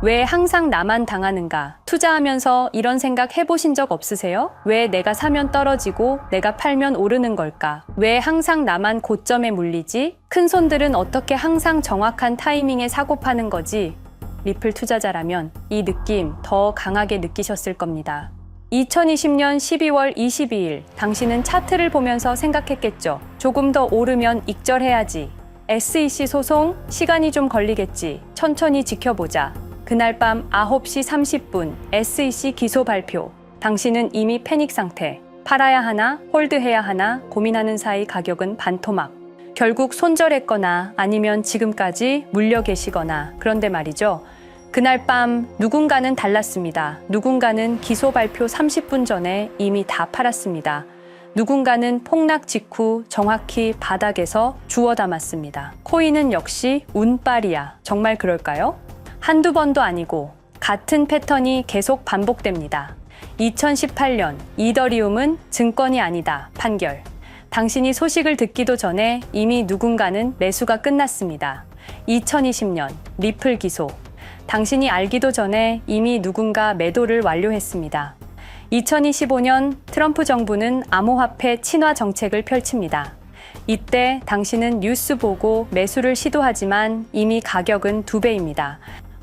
왜 항상 나만 당하는가? 투자하면서 이런 생각 해보신 적 없으세요? 왜 내가 사면 떨어지고 내가 팔면 오르는 걸까? 왜 항상 나만 고점에 물리지? 큰 손들은 어떻게 항상 정확한 타이밍에 사고 파는 거지? 리플 투자자라면 이 느낌 더 강하게 느끼셨을 겁니다. 2020년 12월 22일, 당신은 차트를 보면서 생각했겠죠. 조금 더 오르면 익절해야지. SEC 소송, 시간이 좀 걸리겠지. 천천히 지켜보자. 그날 밤 9시 30분 SEC 기소 발표. 당신은 이미 패닉 상태. 팔아야 하나, 홀드해야 하나 고민하는 사이 가격은 반토막. 결국 손절했거나 아니면 지금까지 물려 계시거나. 그런데 말이죠. 그날 밤 누군가는 달랐습니다. 누군가는 기소 발표 30분 전에 이미 다 팔았습니다. 누군가는 폭락 직후 정확히 바닥에서 주워 담았습니다. 코인은 역시 운빨이야. 정말 그럴까요? 한두 번도 아니고 같은 패턴이 계속 반복됩니다. 2018년 이더리움은 증권이 아니다. 판결. 당신이 소식을 듣기도 전에 이미 누군가는 매수가 끝났습니다. 2020년 리플 기소. 당신이 알기도 전에 이미 누군가 매도를 완료했습니다. 2025년 트럼프 정부는 암호화폐 친화 정책을 펼칩니다. 이때 당신은 뉴스 보고 매수를 시도하지만 이미 가격은 2배입니다.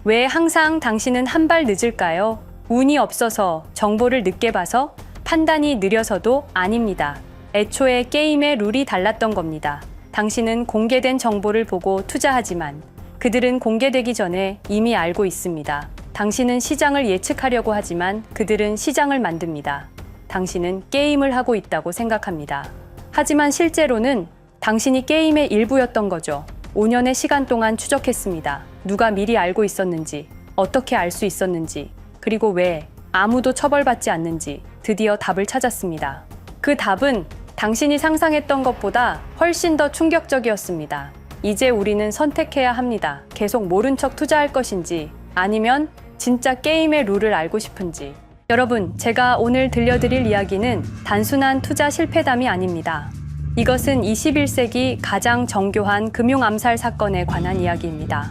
왜 항상 당신은 한 발 늦을까요? 운이 없어서, 정보를 늦게 봐서, 판단이 느려서도 아닙니다. 애초에 게임의 룰이 달랐던 겁니다. 당신은 공개된 정보를 보고 투자하지만 그들은 공개되기 전에 이미 알고 있습니다. 당신은 시장을 예측하려고 하지만 그들은 시장을 만듭니다. 당신은 게임을 하고 있다고 생각합니다. 하지만 실제로는 당신이 게임의 일부였던 거죠. 5년의 시간 동안 추적했습니다. 누가 미리 알고 있었는지, 어떻게 알 수 있었는지, 그리고 왜 아무도 처벌받지 않는지 드디어 답을 찾았습니다. 그 답은 당신이 상상했던 것보다 훨씬 더 충격적이었습니다. 이제 우리는 선택해야 합니다. 계속 모른 척 투자할 것인지 아니면 진짜 게임의 룰을 알고 싶은지. 여러분, 제가 오늘 들려드릴 이야기는 단순한 투자 실패담이 아닙니다. 이것은 21세기 가장 정교한 금융 암살 사건에 관한 이야기입니다.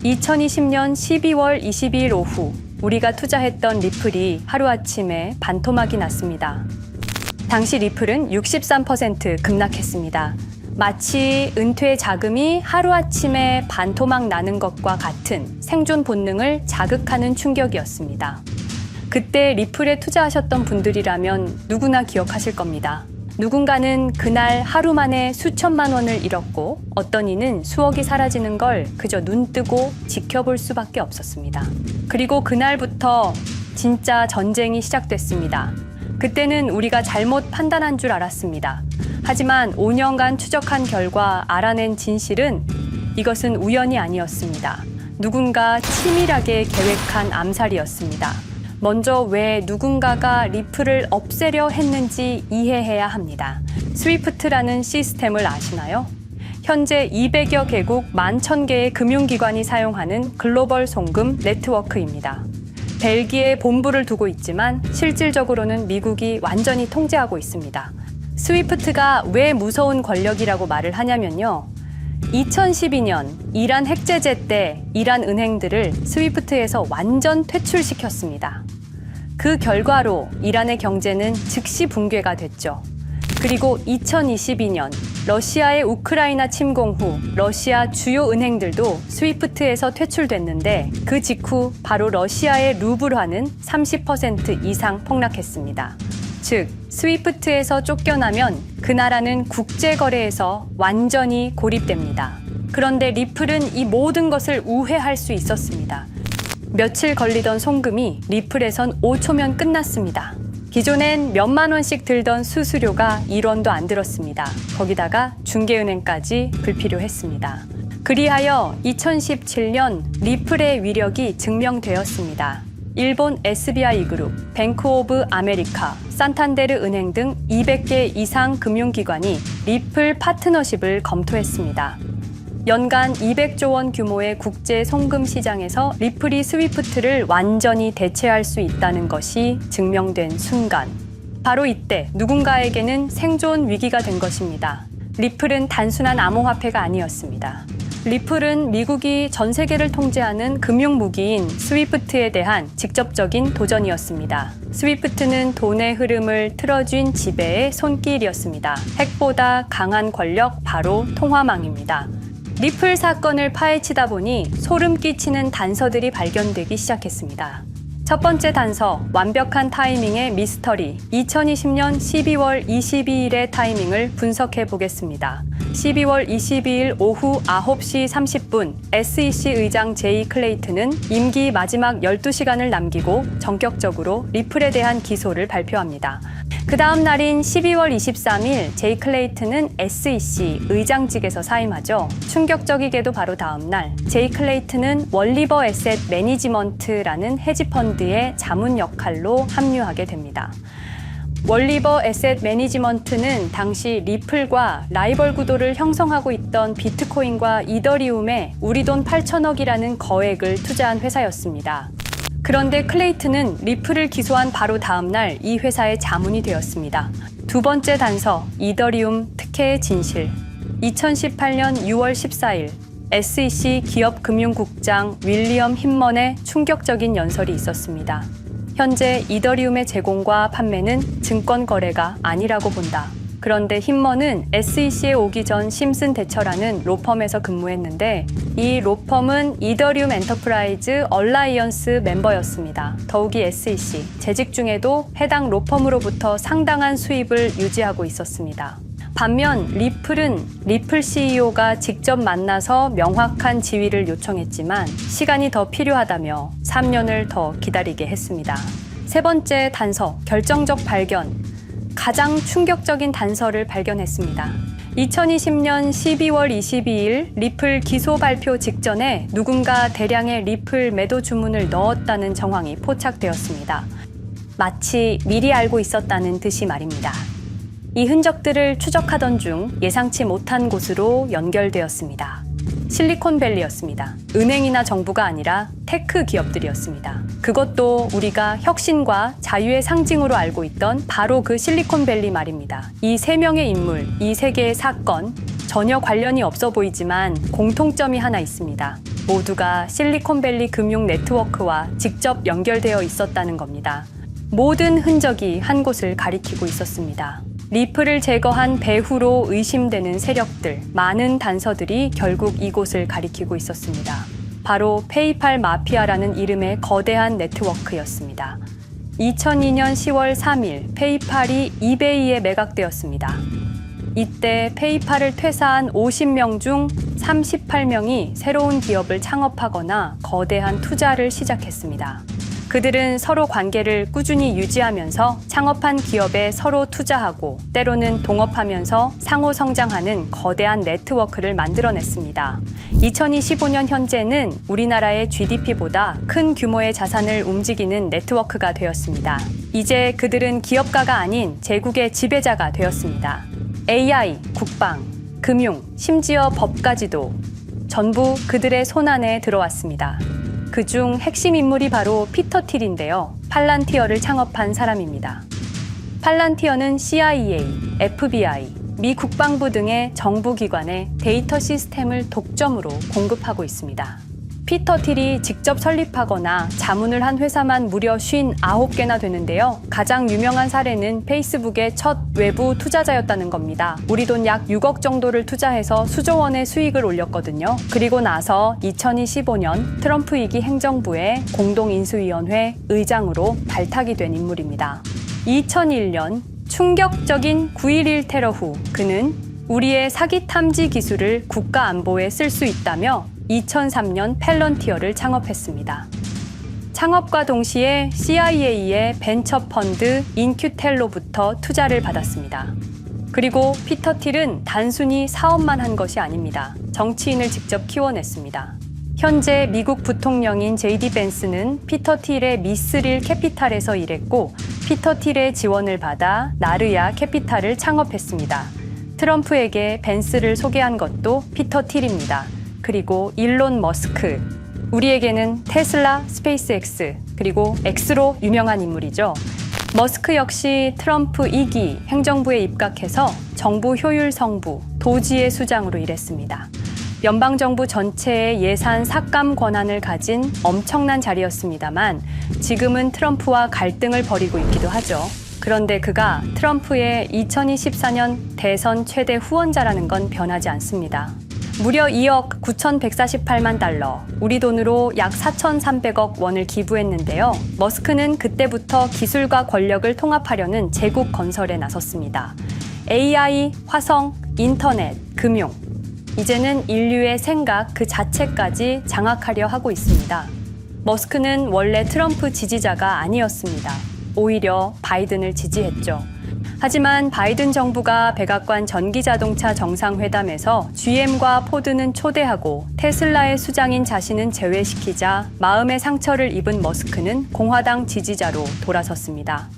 2020년 12월 22일 오후 우리가 투자했던 리플이 하루아침에 반토막이 났습니다. 당시 리플은 63% 급락했습니다. 마치 은퇴 자금이 하루아침에 반토막 나는 것과 같은 생존 본능을 자극하는 충격이었습니다. 그때 리플에 투자하셨던 분들이라면 누구나 기억하실 겁니다. 누군가는 그날 하루 만에 수천만 원을 잃었고 어떤 이는 수억이 사라지는 걸 그저 눈 뜨고 지켜볼 수밖에 없었습니다. 그리고 그날부터 진짜 전쟁이 시작됐습니다. 그때는 우리가 잘못 판단한 줄 알았습니다. 하지만 5년간 추적한 결과 알아낸 진실은 이것은 우연이 아니었습니다. 누군가 치밀하게 계획한 암살이었습니다. 먼저 왜 누군가가 리플을 없애려 했는지 이해해야 합니다. 스위프트라는 시스템을 아시나요? 현재 200여 개국 11,000개의 금융기관이 사용하는 글로벌 송금 네트워크입니다. 벨기에에 본부를 두고 있지만 실질적으로는 미국이 완전히 통제하고 있습니다. 스위프트가 왜 무서운 권력이라고 말을 하냐면요. 2012년 이란 핵제재 때 이란 은행들을 스위프트에서 완전 퇴출시켰습니다. 그 결과로 이란의 경제는 즉시 붕괴가 됐죠. 그리고 2022년 러시아의 우크라이나 침공 후 러시아 주요 은행들도 스위프트에서 퇴출됐는데 그 직후 바로 러시아의 루블화는 30% 이상 폭락했습니다. 즉, 스위프트에서 쫓겨나면 그 나라는 국제거래에서 완전히 고립됩니다. 그런데 리플은 이 모든 것을 우회할 수 있었습니다. 며칠 걸리던 송금이 리플에선 5초면 끝났습니다. 기존엔 몇만 원씩 들던 수수료가 1원도 안 들었습니다. 거기다가 중개은행까지 불필요했습니다. 그리하여 2017년 리플의 위력이 증명되었습니다. 일본 SBI 그룹, 뱅크 오브 아메리카, 산탄데르 은행 등 200개 이상 금융기관이 리플 파트너십을 검토했습니다. 연간 200조 원 규모의 국제 송금 시장에서 리플이 스위프트를 완전히 대체할 수 있다는 것이 증명된 순간, 바로 이때 누군가에게는 생존 위기가 된 것입니다. 리플은 단순한 암호화폐가 아니었습니다. 리플은 미국이 전 세계를 통제하는 금융무기인 스위프트에 대한 직접적인 도전이었습니다. 스위프트는 돈의 흐름을 틀어쥔 지배의 손길이었습니다. 핵보다 강한 권력, 바로 통화망입니다. 리플 사건을 파헤치다 보니 소름 끼치는 단서들이 발견되기 시작했습니다. 첫 번째 단서, 완벽한 타이밍의 미스터리. 2020년 12월 22일의 타이밍을 분석해 보겠습니다. 12월 22일 오후 9시 30분, SEC 의장 제이 클레이튼은 임기 마지막 12시간을 남기고 전격적으로 리플에 대한 기소를 발표합니다. 그 다음 날인 12월 23일, 제이 클레이튼은 SEC 의장직에서 사임하죠. 충격적이게도 바로 다음 날, 제이 클레이튼은 월리버 에셋 매니지먼트라는 헤지펀드의 자문 역할로 합류하게 됩니다. 월리버 에셋 매니지먼트는 당시 리플과 라이벌 구도를 형성하고 있던 비트코인과 이더리움에 우리 돈 8천억이라는 거액을 투자한 회사였습니다. 그런데 클레이튼은 리플을 기소한 바로 다음 날 이 회사의 자문이 되었습니다. 두 번째 단서, 이더리움 특혜의 진실. 2018년 6월 14일, SEC 기업금융국장 윌리엄 힌먼의 충격적인 연설이 있었습니다. 현재 이더리움의 제공과 판매는 증권 거래가 아니라고 본다. 그런데 힌먼은 SEC에 오기 전 심슨 대처라는 로펌에서 근무했는데 이 로펌은 이더리움 엔터프라이즈 얼라이언스 멤버였습니다. 더욱이 SEC, 재직 중에도 해당 로펌으로부터 상당한 수입을 유지하고 있었습니다. 반면 리플은 리플 CEO가 직접 만나서 명확한 지위를 요청했지만 시간이 더 필요하다며 3년을 더 기다리게 했습니다. 세 번째 단서, 결정적 발견. 가장 충격적인 단서를 발견했습니다. 2020년 12월 22일 리플 기소 발표 직전에 누군가 대량의 리플 매도 주문을 넣었다는 정황이 포착되었습니다. 마치 미리 알고 있었다는 듯이 말입니다. 이 흔적들을 추적하던 중 예상치 못한 곳으로 연결되었습니다. 실리콘밸리였습니다. 은행이나 정부가 아니라 테크 기업들이었습니다. 그것도 우리가 혁신과 자유의 상징으로 알고 있던 바로 그 실리콘밸리 말입니다. 이 세 명의 인물, 이 세 개의 사건, 전혀 관련이 없어 보이지만 공통점이 하나 있습니다. 모두가 실리콘밸리 금융 네트워크와 직접 연결되어 있었다는 겁니다. 모든 흔적이 한 곳을 가리키고 있었습니다. 리플을 제거한 배후로 의심되는 세력들, 많은 단서들이 결국 이곳을 가리키고 있었습니다. 바로 페이팔 마피아라는 이름의 거대한 네트워크였습니다. 2002년 10월 3일 페이팔이 이베이에 매각되었습니다. 이때 페이팔을 퇴사한 50명 중 38명이 새로운 기업을 창업하거나 거대한 투자를 시작했습니다. 그들은 서로 관계를 꾸준히 유지하면서 창업한 기업에 서로 투자하고 때로는 동업하면서 상호 성장하는 거대한 네트워크를 만들어냈습니다. 2025년 현재는 우리나라의 GDP보다 큰 규모의 자산을 움직이는 네트워크가 되었습니다. 이제 그들은 기업가가 아닌 제국의 지배자가 되었습니다. AI, 국방, 금융, 심지어 법까지도 전부 그들의 손안에 들어왔습니다. 그중 핵심 인물이 바로 피터 틸인데요. 팔란티어를 창업한 사람입니다. 팔란티어는 CIA, FBI, 미 국방부 등의 정부기관에 데이터 시스템을 독점으로 공급하고 있습니다. 피터 틸이 직접 설립하거나 자문을 한 회사만 무려 59개나 되는데요. 가장 유명한 사례는 페이스북의 첫 외부 투자자였다는 겁니다. 우리 돈 약 6억 정도를 투자해서 수조 원의 수익을 올렸거든요. 그리고 나서 2025년 트럼프 2기 행정부의 공동인수위원회 의장으로 발탁이 된 인물입니다. 2001년 충격적인 9.11 테러 후 그는 우리의 사기 탐지 기술을 국가 안보에 쓸 수 있다며 2003년 펠런티어를 창업했습니다. 창업과 동시에 CIA의 벤처 펀드 인큐텔로부터 투자를 받았습니다. 그리고 피터 틸은 단순히 사업만 한 것이 아닙니다. 정치인을 직접 키워냈습니다. 현재 미국 부통령인 JD 벤스는 피터 틸의 미스릴 캐피탈에서 일했고 피터 틸의 지원을 받아 나르야 캐피탈을 창업했습니다. 트럼프에게 벤스를 소개한 것도 피터 틸입니다. 그리고 일론 머스크, 우리에게는 테슬라, 스페이스X, 그리고 X로 유명한 인물이죠. 머스크 역시 트럼프 2기 행정부에 입각해서 정부 효율 성부, 도지의 수장으로 일했습니다. 연방정부 전체의 예산 삭감 권한을 가진 엄청난 자리였습니다만 지금은 트럼프와 갈등을 벌이고 있기도 하죠. 그런데 그가 트럼프의 2024년 대선 최대 후원자라는 건 변하지 않습니다. 무려 2억 9,148만 달러, 우리 돈으로 약 4,300억 원을 기부했는데요. 머스크는 그때부터 기술과 권력을 통합하려는 제국 건설에 나섰습니다. AI, 화성, 인터넷, 금융. 이제는 인류의 생각 그 자체까지 장악하려 하고 있습니다. 머스크는 원래 트럼프 지지자가 아니었습니다. 오히려 바이든을 지지했죠. 하지만 바이든 정부가 백악관 전기자동차 정상회담에서 GM과 포드는 초대하고 테슬라의 수장인 자신은 제외시키자 마음의 상처를 입은 머스크는 공화당 지지자로 돌아섰습니다.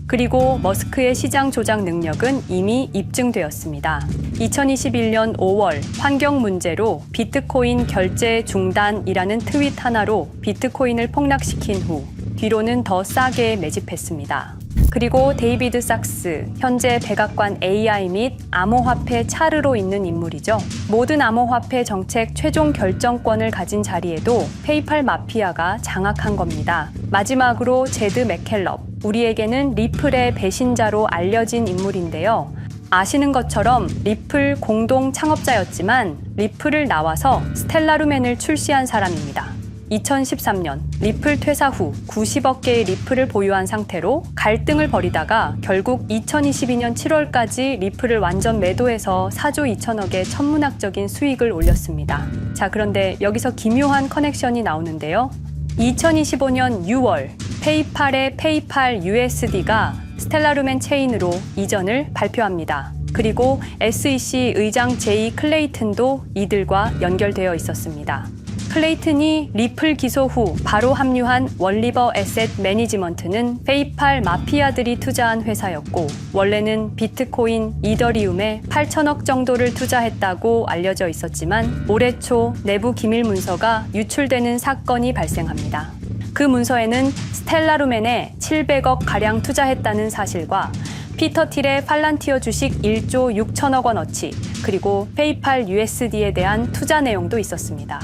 그리고 머스크의 시장 조작 능력은 이미 입증되었습니다. 2021년 5월 환경 문제로 비트코인 결제 중단이라는 트윗 하나로 비트코인을 폭락시킨 후 뒤로는 더 싸게 매집했습니다. 그리고 데이비드 삭스, 현재 백악관 AI 및 암호화폐 차르로 있는 인물이죠. 모든 암호화폐 정책 최종 결정권을 가진 자리에도 페이팔 마피아가 장악한 겁니다. 마지막으로 제드 맥켈럽, 우리에게는 리플의 배신자로 알려진 인물인데요. 아시는 것처럼 리플 공동 창업자였지만 리플을 나와서 스텔라루멘을 출시한 사람입니다. 2013년 리플 퇴사 후 90억 개의 리플을 보유한 상태로 갈등을 벌이다가 결국 2022년 7월까지 리플을 완전 매도해서 4조 2천억의 천문학적인 수익을 올렸습니다. 자, 그런데 여기서 기묘한 커넥션이 나오는데요. 2025년 6월 페이팔의 페이팔 USD가 스텔라루멘 체인으로 이전을 발표합니다. 그리고 SEC 의장 제이 클레이튼도 이들과 연결되어 있었습니다. 클레이튼이 리플 기소 후 바로 합류한 월리버 에셋 매니지먼트는 페이팔 마피아들이 투자한 회사였고 원래는 비트코인, 이더리움에 8천억 정도를 투자했다고 알려져 있었지만 올해 초 내부 기밀 문서가 유출되는 사건이 발생합니다. 그 문서에는 스텔라루멘에 700억 가량 투자했다는 사실과 피터 틸의 팔란티어 주식 1조 6천억 원어치, 그리고 페이팔 USD에 대한 투자 내용도 있었습니다.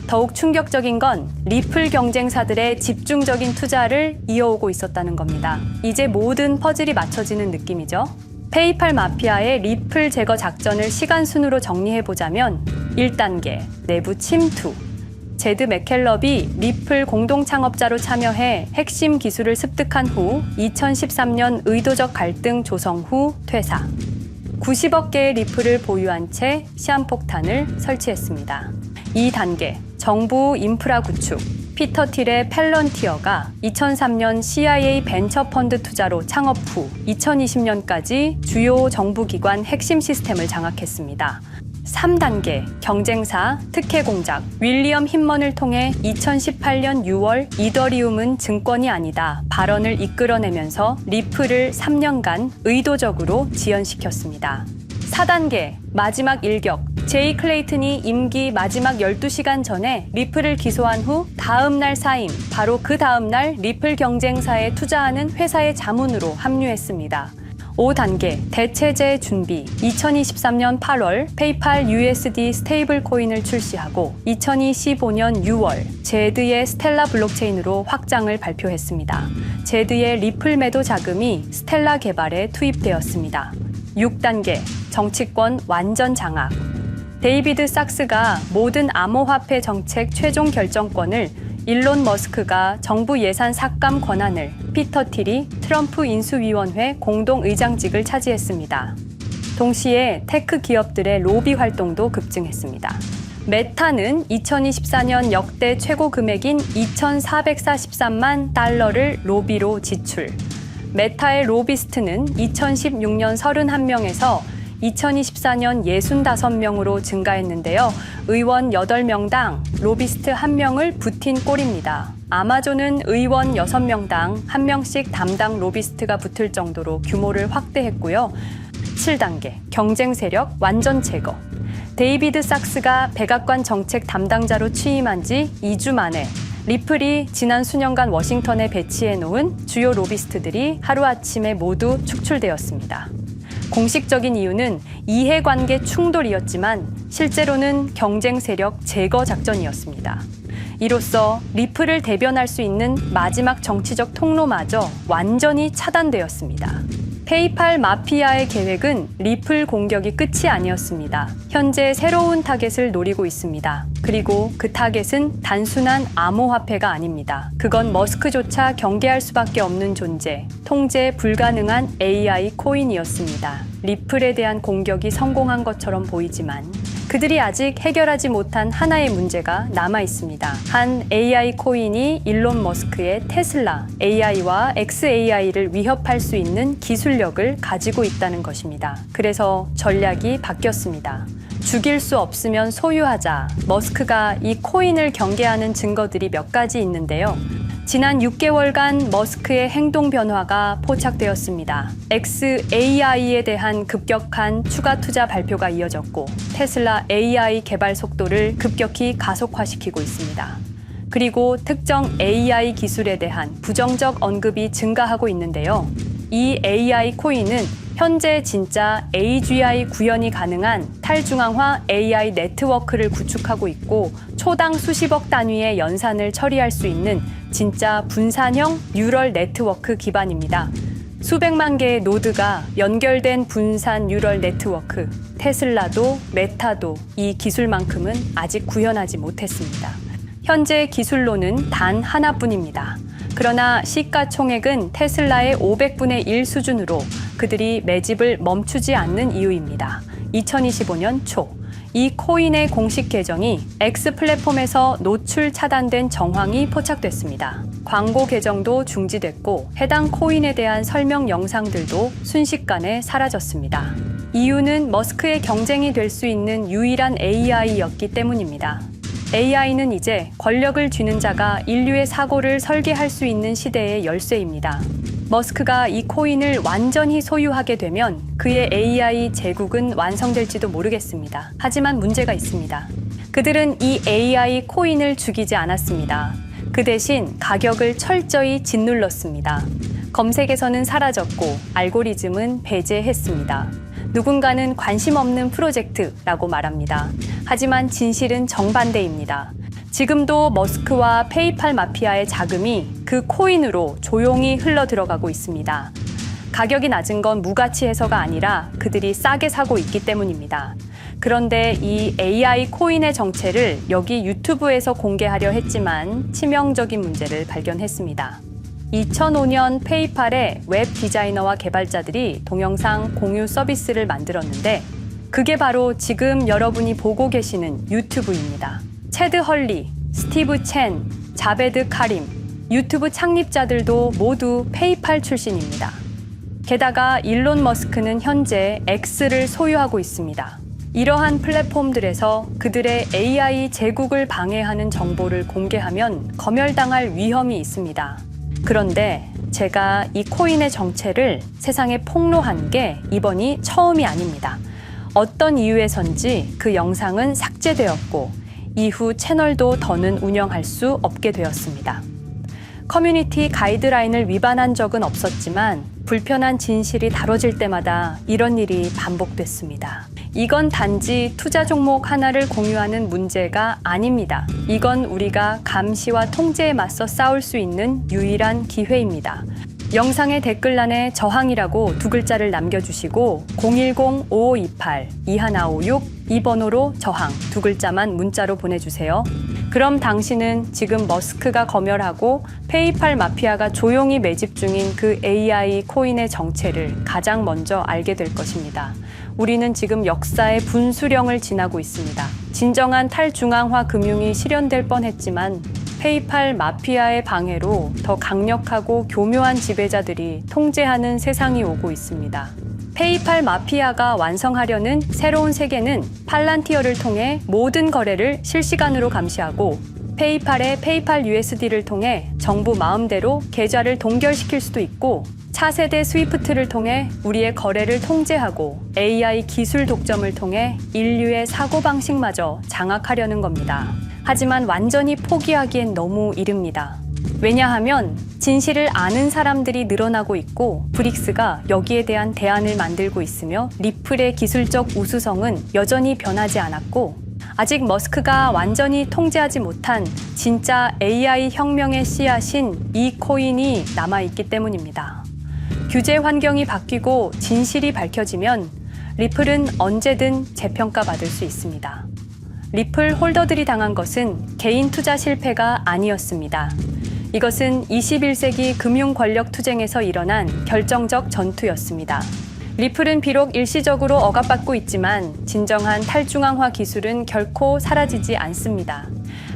더욱 충격적인 건 리플 경쟁사들의 집중적인 투자를 이어오고 있었다는 겁니다. 이제 모든 퍼즐이 맞춰지는 느낌이죠. 페이팔 마피아의 리플 제거 작전을 시간 순으로 정리해보자면 1단계, 내부 침투. 제드 맥켈럽이 리플 공동 창업자로 참여해 핵심 기술을 습득한 후 2013년 의도적 갈등 조성 후 퇴사. 90억 개의 리플을 보유한 채 시한폭탄을 설치했습니다. 2단계, 정부 인프라 구축. 피터 틸의 팰런티어가 2003년 CIA 벤처펀드 투자로 창업 후 2020년까지 주요 정부기관 핵심 시스템을 장악했습니다. 3단계, 경쟁사 특혜 공작. 윌리엄 힌먼을 통해 2018년 6월 이더리움은 증권이 아니다 발언을 이끌어내면서 리플을 3년간 의도적으로 지연시켰습니다. 4단계, 마지막 일격. 제이 클레이튼이 임기 마지막 12시간 전에 리플을 기소한 후 다음 날 사임, 바로 그 다음 날 리플 경쟁사에 투자하는 회사의 자문으로 합류했습니다. 5단계, 대체제 준비. 2023년 8월 페이팔 USD 스테이블 코인을 출시하고 2025년 6월 제드의 스텔라 블록체인으로 확장을 발표했습니다. 제드의 리플 매도 자금이 스텔라 개발에 투입되었습니다. 6단계, 정치권 완전 장악. 데이비드 삭스가 모든 암호화폐 정책 최종 결정권을, 일론 머스크가 정부 예산 삭감 권한을, 피터 틸이 트럼프 인수위원회 공동의장직을 차지했습니다. 동시에 테크 기업들의 로비 활동도 급증했습니다. 메타는 2024년 역대 최고 금액인 2,443만 달러를 로비로 지출. 메타의 로비스트는 2016년 31명에서 2024년 65명으로 증가했는데요. 의원 8명당 로비스트 1명을 붙인 꼴입니다. 아마존은 의원 6명당 1명씩 담당 로비스트가 붙을 정도로 규모를 확대했고요. 7단계, 경쟁 세력 완전 제거. 데이비드 삭스가 백악관 정책 담당자로 취임한 지 2주 만에 리플이 지난 수년간 워싱턴에 배치해 놓은 주요 로비스트들이 하루아침에 모두 축출되었습니다. 공식적인 이유는 이해관계 충돌이었지만 실제로는 경쟁 세력 제거 작전이었습니다. 이로써 리플을 대변할 수 있는 마지막 정치적 통로마저 완전히 차단되었습니다. 페이팔 마피아의 계획은 리플 공격이 끝이 아니었습니다. 현재 새로운 타겟을 노리고 있습니다. 그리고 그 타겟은 단순한 암호화폐가 아닙니다. 그건 머스크조차 경계할 수밖에 없는 존재, 통제 불가능한 AI 코인이었습니다. 리플에 대한 공격이 성공한 것처럼 보이지만 그들이 아직 해결하지 못한 하나의 문제가 남아 있습니다. 한 AI 코인이 일론 머스크의 테슬라 AI와 XAI를 위협할 수 있는 기술력을 가지고 있다는 것입니다. 그래서 전략이 바뀌었습니다. 죽일 수 없으면 소유하자. 머스크가 이 코인을 경계하는 증거들이 몇 가지 있는데요. 지난 6개월간 머스크의 행동 변화가 포착되었습니다. XAI에 대한 급격한 추가 투자 발표가 이어졌고 테슬라 AI 개발 속도를 급격히 가속화시키고 있습니다. 그리고 특정 AI 기술에 대한 부정적 언급이 증가하고 있는데요. 이 AI 코인은 현재 진짜 AGI 구현이 가능한 탈중앙화 AI 네트워크를 구축하고 있고 초당 수십억 단위의 연산을 처리할 수 있는 진짜 분산형 뉴럴 네트워크 기반입니다. 수백만 개의 노드가 연결된 분산 뉴럴 네트워크, 테슬라도 메타도 이 기술만큼은 아직 구현하지 못했습니다. 현재 기술로는 단 하나뿐입니다. 그러나 시가총액은 테슬라의 500분의 1 수준으로 그들이 매집을 멈추지 않는 이유입니다. 2025년 초, 이 코인의 공식 계정이 X 플랫폼에서 노출 차단된 정황이 포착됐습니다. 광고 계정도 중지됐고 해당 코인에 대한 설명 영상들도 순식간에 사라졌습니다. 이유는 머스크의 경쟁이 될 수 있는 유일한 AI였기 때문입니다. AI는 이제 권력을 쥐는 자가 인류의 사고를 설계할 수 있는 시대의 열쇠입니다. 머스크가 이 코인을 완전히 소유하게 되면 그의 AI 제국은 완성될지도 모르겠습니다. 하지만 문제가 있습니다. 그들은 이 AI 코인을 죽이지 않았습니다. 그 대신 가격을 철저히 짓눌렀습니다. 검색에서는 사라졌고 알고리즘은 배제했습니다. 누군가는 관심 없는 프로젝트라고 말합니다. 하지만 진실은 정반대입니다. 지금도 머스크와 페이팔 마피아의 자금이 그 코인으로 조용히 흘러 들어가고 있습니다. 가격이 낮은 건 무가치해서가 아니라 그들이 싸게 사고 있기 때문입니다. 그런데 이 AI 코인의 정체를 여기 유튜브에서 공개하려 했지만 치명적인 문제를 발견했습니다. 2005년 페이팔의 웹 디자이너와 개발자들이 동영상 공유 서비스를 만들었는데 그게 바로 지금 여러분이 보고 계시는 유튜브입니다. 체드 헐리, 스티브 첸, 자베드 카림, 유튜브 창립자들도 모두 페이팔 출신입니다. 게다가 일론 머스크는 현재 X를 소유하고 있습니다. 이러한 플랫폼들에서 그들의 AI 제국을 방해하는 정보를 공개하면 검열당할 위험이 있습니다. 그런데 제가 이 코인의 정체를 세상에 폭로한 게 이번이 처음이 아닙니다. 어떤 이유에선지 그 영상은 삭제되었고 이후 채널도 더는 운영할 수 없게 되었습니다. 커뮤니티 가이드라인을 위반한 적은 없었지만 불편한 진실이 다뤄질 때마다 이런 일이 반복됐습니다. 이건 단지 투자 종목 하나를 공유하는 문제가 아닙니다. 이건 우리가 감시와 통제에 맞서 싸울 수 있는 유일한 기회입니다. 영상의 댓글란에 저항이라고 두 글자를 남겨주시고 010-5528-2156 이 번호로 저항 두 글자만 문자로 보내주세요. 그럼 당신은 지금 머스크가 검열하고 페이팔 마피아가 조용히 매집 중인 그 AI 코인의 정체를 가장 먼저 알게 될 것입니다. 우리는 지금 역사의 분수령을 지나고 있습니다. 진정한 탈중앙화 금융이 실현될 뻔했지만 페이팔 마피아의 방해로 더 강력하고 교묘한 지배자들이 통제하는 세상이 오고 있습니다. 페이팔 마피아가 완성하려는 새로운 세계는 팔란티어를 통해 모든 거래를 실시간으로 감시하고 페이팔의 페이팔 USD를 통해 정부 마음대로 계좌를 동결시킬 수도 있고 차세대 스위프트를 통해 우리의 거래를 통제하고 AI 기술 독점을 통해 인류의 사고방식마저 장악하려는 겁니다. 하지만 완전히 포기하기엔 너무 이릅니다. 왜냐하면 진실을 아는 사람들이 늘어나고 있고 브릭스가 여기에 대한 대안을 만들고 있으며 리플의 기술적 우수성은 여전히 변하지 않았고 아직 머스크가 완전히 통제하지 못한 진짜 AI 혁명의 씨앗인 이 코인이 남아있기 때문입니다. 규제 환경이 바뀌고 진실이 밝혀지면 리플은 언제든 재평가받을 수 있습니다. 리플 홀더들이 당한 것은 개인 투자 실패가 아니었습니다. 이것은 21세기 금융 권력 투쟁에서 일어난 결정적 전투였습니다. 리플은 비록 일시적으로 억압받고 있지만 진정한 탈중앙화 기술은 결코 사라지지 않습니다.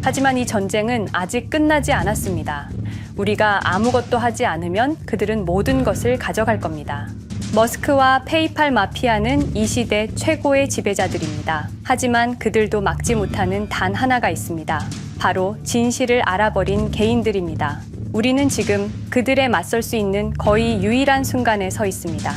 하지만 이 전쟁은 아직 끝나지 않았습니다. 우리가 아무것도 하지 않으면 그들은 모든 것을 가져갈 겁니다. 머스크와 페이팔 마피아는 이 시대 최고의 지배자들입니다. 하지만 그들도 막지 못하는 단 하나가 있습니다. 바로 진실을 알아버린 개인들입니다. 우리는 지금 그들에 맞설 수 있는 거의 유일한 순간에 서 있습니다.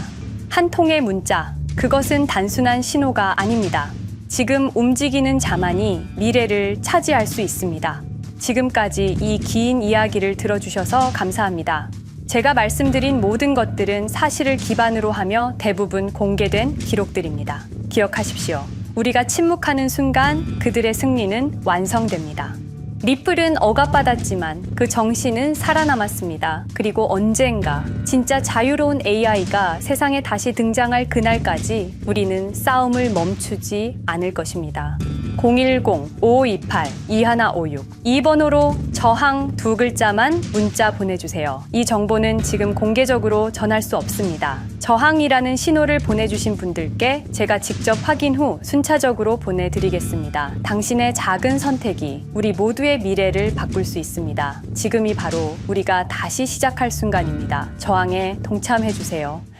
한 통의 문자, 그것은 단순한 신호가 아닙니다. 지금 움직이는 자만이 미래를 차지할 수 있습니다. 지금까지 이 긴 이야기를 들어주셔서 감사합니다. 제가 말씀드린 모든 것들은 사실을 기반으로 하며 대부분 공개된 기록들입니다. 기억하십시오. 우리가 침묵하는 순간 그들의 승리는 완성됩니다. 리플은 억압받았지만 그 정신은 살아남았습니다. 그리고 언젠가 진짜 자유로운 AI가 세상에 다시 등장할 그날까지 우리는 싸움을 멈추지 않을 것입니다. 010-5528-2156 이 번호로 저항 두 글자만 문자 보내주세요. 이 정보는 지금 공개적으로 전할 수 없습니다. 저항이라는 신호를 보내주신 분들께 제가 직접 확인 후 순차적으로 보내드리겠습니다. 당신의 작은 선택이 우리 모두의 미래를 바꿀 수 있습니다. 지금이 바로 우리가 다시 시작할 순간입니다. 저항에 동참해주세요.